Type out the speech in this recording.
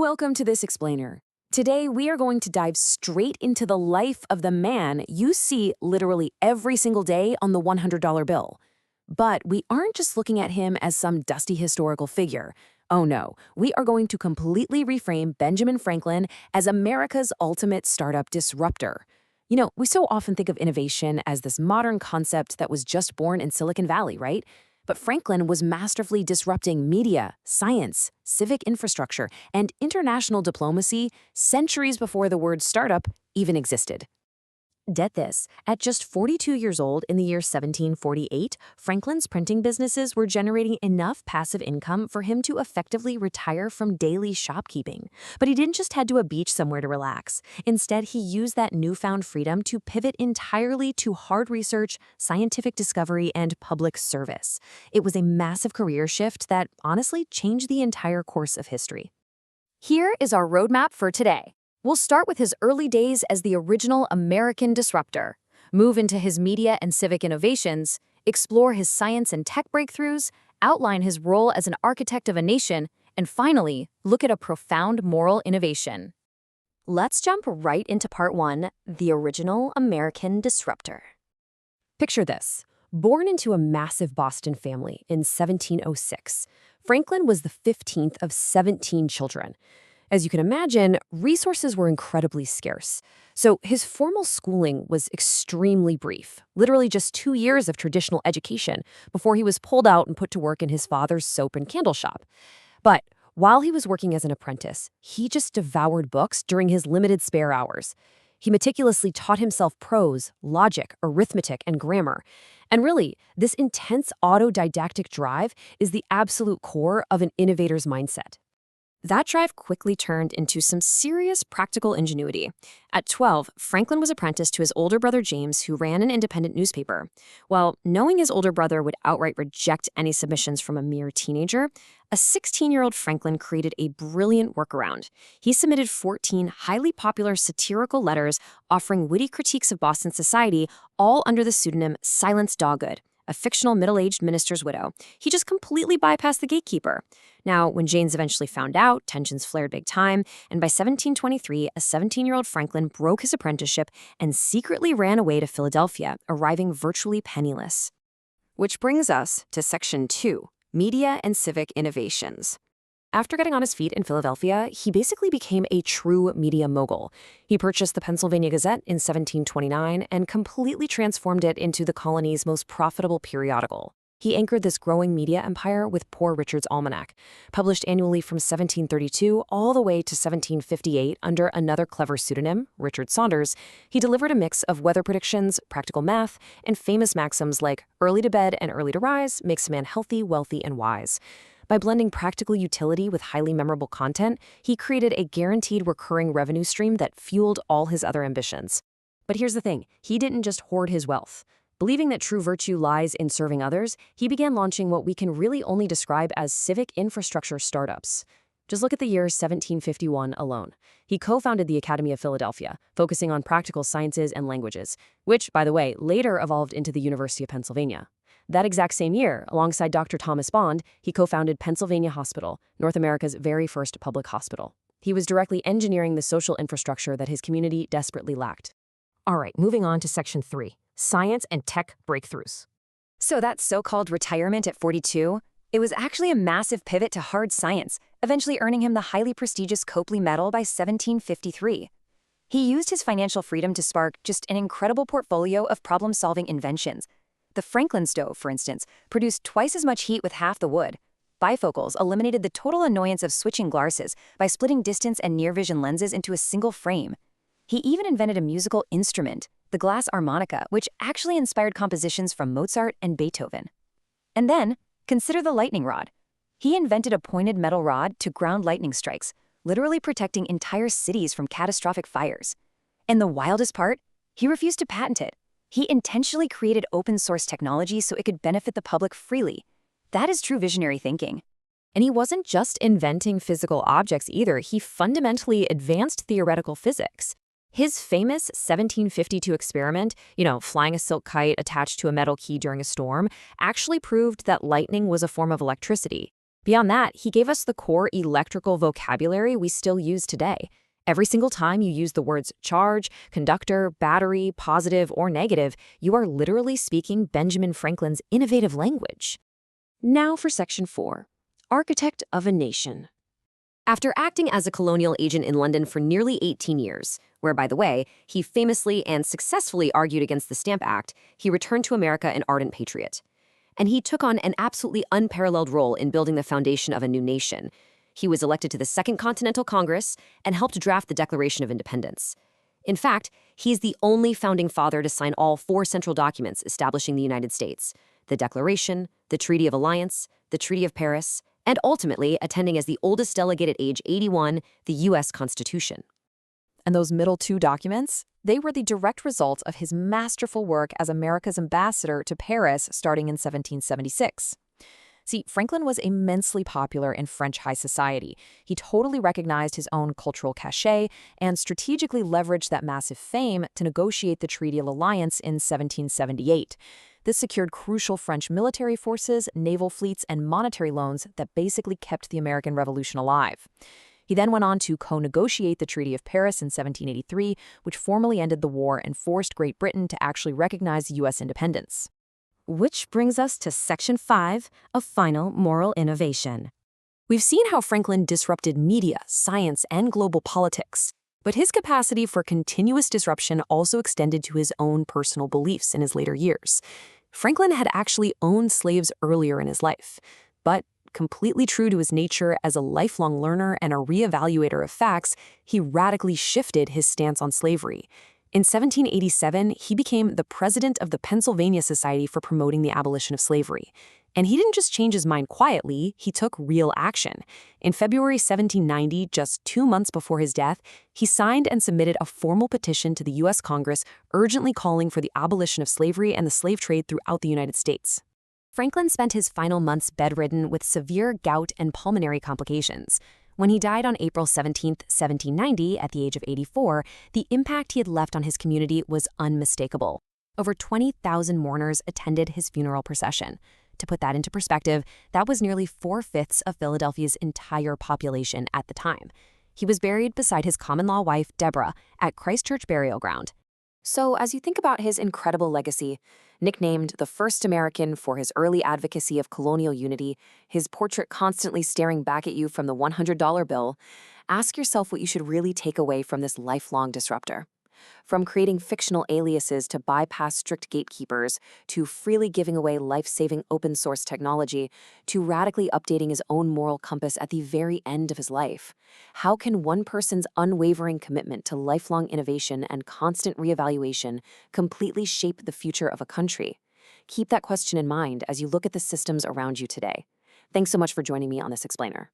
Welcome to this explainer. Today, we are going to dive straight into the life of the man you see literally every single day on the $100 bill. But we aren't just looking at him as some dusty historical figure. Oh no, we are going to completely reframe Benjamin Franklin as America's ultimate startup disruptor. We so often think of innovation as this modern concept that was just born in Silicon Valley, right? But Franklin was masterfully disrupting media, science, civic infrastructure, and international diplomacy centuries before the word startup even existed. Get this, at just 42 years old in the year 1748, Franklin's printing businesses were generating enough passive income for him to effectively retire from daily shopkeeping. But he didn't just head to a beach somewhere to relax. Instead, he used that newfound freedom to pivot entirely to hard research, scientific discovery, and public service. It was a massive career shift that honestly changed the entire course of history. Here is our roadmap for today. We'll start with his early days as the original American disruptor, move into his media and civic innovations, explore his science and tech breakthroughs, outline his role as an architect of a nation, and finally, look at a profound moral innovation. Let's jump right into part one, the original American disruptor. Picture this. Born into a massive Boston family in 1706, Franklin was the 15th of 17 children. As you can imagine, resources were incredibly scarce. So his formal schooling was extremely brief, literally just 2 years of traditional education before he was pulled out and put to work in his father's soap and candle shop. But while he was working as an apprentice, he just devoured books during his limited spare hours. He meticulously taught himself prose, logic, arithmetic, and grammar. And really, this intense autodidactic drive is the absolute core of an innovator's mindset. That drive quickly turned into some serious practical ingenuity. At 12, Franklin was apprenticed to his older brother James, who ran an independent newspaper. Well, knowing his older brother would outright reject any submissions from a mere teenager, a 16-year-old Franklin created a brilliant workaround. He submitted 14 highly popular satirical letters offering witty critiques of Boston society, all under the pseudonym Silence Doggood, a fictional middle-aged minister's widow. He just completely bypassed the gatekeeper. Now, when James eventually found out, tensions flared big time, and by 1723, a 17-year-old Franklin broke his apprenticeship and secretly ran away to Philadelphia, arriving virtually penniless. Which brings us to Section 2, Media and Civic Innovations. After getting on his feet in Philadelphia, he basically became a true media mogul. He purchased the Pennsylvania Gazette in 1729 and completely transformed it into the colony's most profitable periodical. He anchored this growing media empire with Poor Richard's Almanac. Published annually from 1732 all the way to 1758 under another clever pseudonym, Richard Saunders, he delivered a mix of weather predictions, practical math, and famous maxims like early to bed and early to rise makes a man healthy, wealthy, and wise. By blending practical utility with highly memorable content, he created a guaranteed recurring revenue stream that fueled all his other ambitions. But here's the thing, he didn't just hoard his wealth. Believing that true virtue lies in serving others, he began launching what we can really only describe as civic infrastructure startups. Just look at the year 1751 alone. He co-founded the Academy of Philadelphia, focusing on practical sciences and languages, which, by the way, later evolved into the University of Pennsylvania. That exact same year, alongside Dr. Thomas Bond, he co-founded Pennsylvania Hospital, North America's very first public hospital. He was directly engineering the social infrastructure that his community desperately lacked. All right, moving on to Section 3, Science and Tech Breakthroughs. So that so-called retirement at 42, it was actually a massive pivot to hard science, eventually earning him the highly prestigious Copley Medal by 1753. He used his financial freedom to spark just an incredible portfolio of problem-solving inventions. The Franklin stove, for instance, produced twice as much heat with half the wood. Bifocals eliminated the total annoyance of switching glasses by splitting distance and near-vision lenses into a single frame. He even invented a musical instrument, the glass harmonica, which actually inspired compositions from Mozart and Beethoven. And then, consider the lightning rod. He invented a pointed metal rod to ground lightning strikes, literally protecting entire cities from catastrophic fires. And the wildest part? He refused to patent it. He intentionally created open-source technology so it could benefit the public freely. That is true visionary thinking. And he wasn't just inventing physical objects either. He fundamentally advanced theoretical physics. His famous 1752 experiment, flying a silk kite attached to a metal key during a storm, actually proved that lightning was a form of electricity. Beyond that, he gave us the core electrical vocabulary we still use today. Every single time you use the words charge, conductor, battery, positive, or negative, you are literally speaking Benjamin Franklin's innovative language. Now for Section 4, Architect of a Nation. After acting as a colonial agent in London for nearly 18 years, where, by the way, he famously and successfully argued against the Stamp Act, he returned to America an ardent patriot. And he took on an absolutely unparalleled role in building the foundation of a new nation. He was elected to the Second Continental Congress and helped draft the Declaration of Independence. In fact, he's the only founding father to sign all 4 central documents establishing the United States: the Declaration, the Treaty of Alliance, the Treaty of Paris, and ultimately attending as the oldest delegate at age 81, the U.S. Constitution. And those middle 2 documents? They were the direct result of his masterful work as America's ambassador to Paris starting in 1776. See, Franklin was immensely popular in French high society. He totally recognized his own cultural cachet and strategically leveraged that massive fame to negotiate the Treaty of Alliance in 1778. This secured crucial French military forces, naval fleets, and monetary loans that basically kept the American Revolution alive. He then went on to co-negotiate the Treaty of Paris in 1783, which formally ended the war and forced Great Britain to actually recognize U.S. independence. Which brings us to Section 5 of Final Moral Innovation. We've seen how Franklin disrupted media, science, and global politics, but his capacity for continuous disruption also extended to his own personal beliefs in his later years. Franklin had actually owned slaves earlier in his life, but completely true to his nature as a lifelong learner and a reevaluator of facts, he radically shifted his stance on slavery. In 1787, he became the president of the Pennsylvania Society for Promoting the Abolition of Slavery. And he didn't just change his mind quietly, he took real action. In February 1790, just 2 months before his death, he signed and submitted a formal petition to the U.S. Congress urgently calling for the abolition of slavery and the slave trade throughout the United States. Franklin spent his final months bedridden with severe gout and pulmonary complications. When he died on April 17, 1790, at the age of 84, the impact he had left on his community was unmistakable. Over 20,000 mourners attended his funeral procession. To put that into perspective, that was nearly 4/5 of Philadelphia's entire population at the time. He was buried beside his common-law wife, Deborah, at Christ Church Burial Ground. So as you think about his incredible legacy, nicknamed the first American for his early advocacy of colonial unity, his portrait constantly staring back at you from the $100 bill, ask yourself what you should really take away from this lifelong disruptor. From creating fictional aliases to bypass strict gatekeepers, to freely giving away life-saving open-source technology, to radically updating his own moral compass at the very end of his life. How can one person's unwavering commitment to lifelong innovation and constant reevaluation completely shape the future of a country? Keep that question in mind as you look at the systems around you today. Thanks so much for joining me on this explainer.